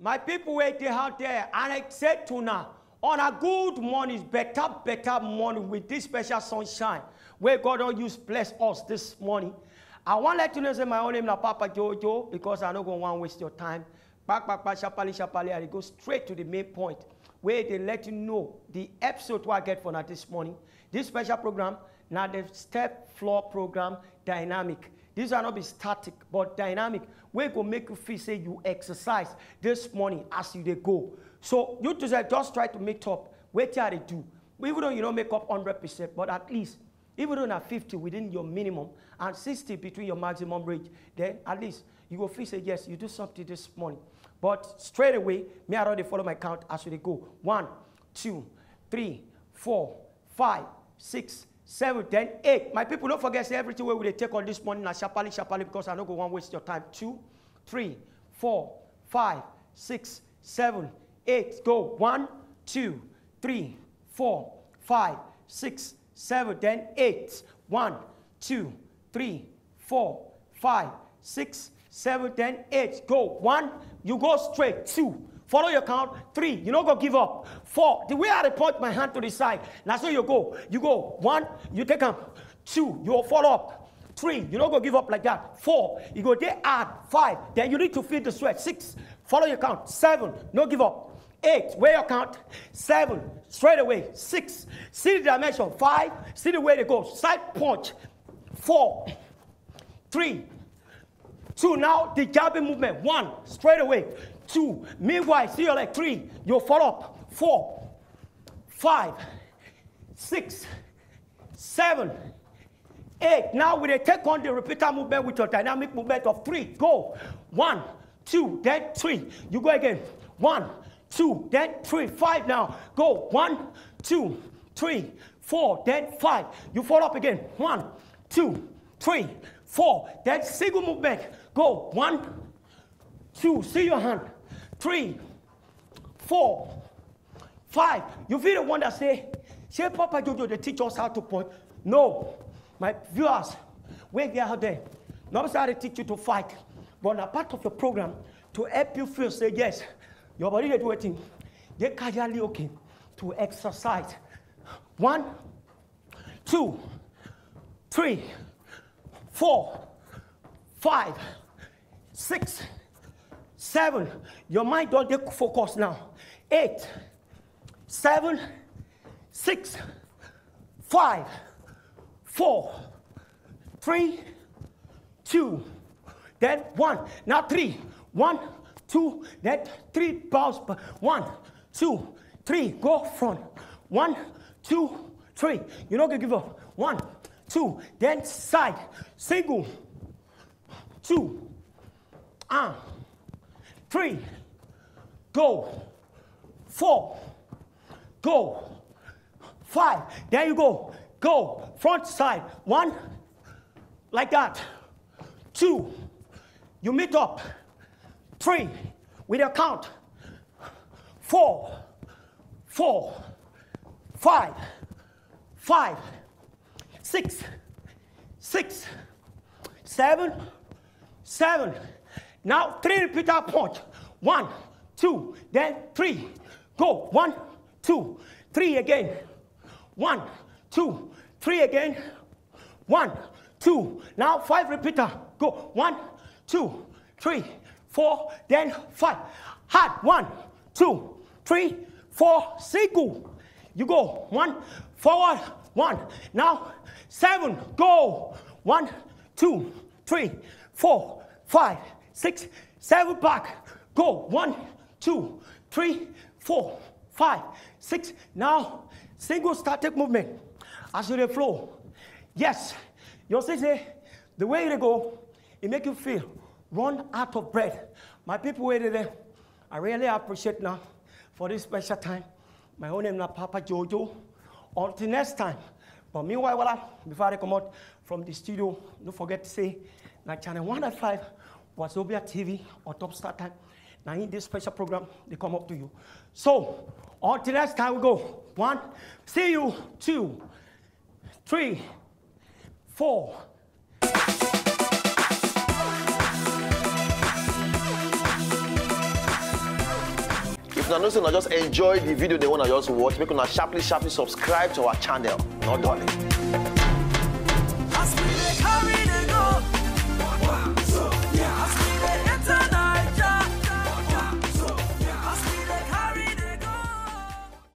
My people waiting out there, and I said to now, on a good morning, better morning with this special sunshine, where God don't use bless us this morning. I want to let you know say my own name is Papa Jojo, because I don't want to waste your time. Shapali, I go straight to the main point, where they let you know the episode what I get for now this morning. This special program, now the step floor program, dynamic. These are not be static, but dynamic. We go make you feel say you exercise this morning as you they go. So you just try to make up. Wait till they do. Even though you don't make up 100%, but at least, even though not 50 within your minimum and 60 between your maximum range, then at least you will feel say yes, you do something this morning. But straight away, me I already follow my count as we go. 1, 2, 3, 4, 5, 6, 7, then 8. My people, don't forget say everything where we take on this morning na sharply, because I don't go want to waste your time. 2, 3, 4, 5, 6, 7, 8. Go. 1, 2, 3, 4, 5, 6, 7, then 8. 1, 2, 3, 4, 5, 6, 7, then 8. Go. 1, you go straight. 2, follow your count. 3, you don't go give up. 4, the way I point my hand to the side, now so you go. You go. 1, you take them. 2, you follow up. 3, you don't go give up like that. 4, you go there, add. 5, then you need to feel the sweat. 6, follow your count. 7, no give up. 8, where your count. 7, straight away. 6, see the dimension. 5, see the way they go. Side punch. 4, 3, 2, now the jabbing movement. 1, straight away. 2, meanwhile, see your leg. 3, you follow up. 4, 5, 6, 7, 8. Now we take on the repeater movement with your dynamic movement of 3. Go. 1, 2, then 3. You go again. 1, 2, then 3. 5 now. Go. 1, 2, 3, 4, then 5. You follow up again. 1, 2, 3, 4. Then single movement. Go. 1, 2. See your hand. 3, 4, 5. You feel the one that say Papa Jojo, they teach us how to point. No. My viewers, we get out there. Not how they teach you to fight, but a part of the program to help you feel say yes, your body is doing. They casually okay to exercise. 1, 2, 3, 4, 5, 6, 7. Your mind don't get focus now. 8, 7, 6, 5, 4, 3, 2, then 1. Now 3. 1, 2, then 3 bounce. 1, 2, 3. Go front. 1, 2, 3. You don't give up. 1, 2, then side. Single. 2, 3. Go. 4. Go. 5. There you go. Go. Front side. 1. Like that. 2. You meet up. 3. With your count. 4. 4. 5. 5. 6. 6. 7. 7. Now 3 repeater punch. 1, 2, then 3. Go. 1, 2, 3 again. 1, 2, 3 again. 1, 2. Now 5 repeater. Go. 1, 2, 3, 4, then 5. Hard. 1, 2, 3, 4. Single. You go. 1, forward. 1. Now 7. Go. 1, 2, 3, 4, 5, 6, 7. Back. Go. 1, 2, 3, 4, 5, 6. Now single static movement as you flow. Yes, you'll see the way they go, it make you feel run out of breath. My people waited there. I really appreciate now for this special time. My own name is Papa Jojo. Until next time. But meanwhile, before I come out from the studio, don't forget to say na channel 105 Wazobia TV or Top Star Time. Now in this special program, they come up to you. So, until next time we go. 1, see you. 2, 3, 4. una know say una just enjoy the video they wanna just watch, make una sharply subscribe to our channel. Not darling.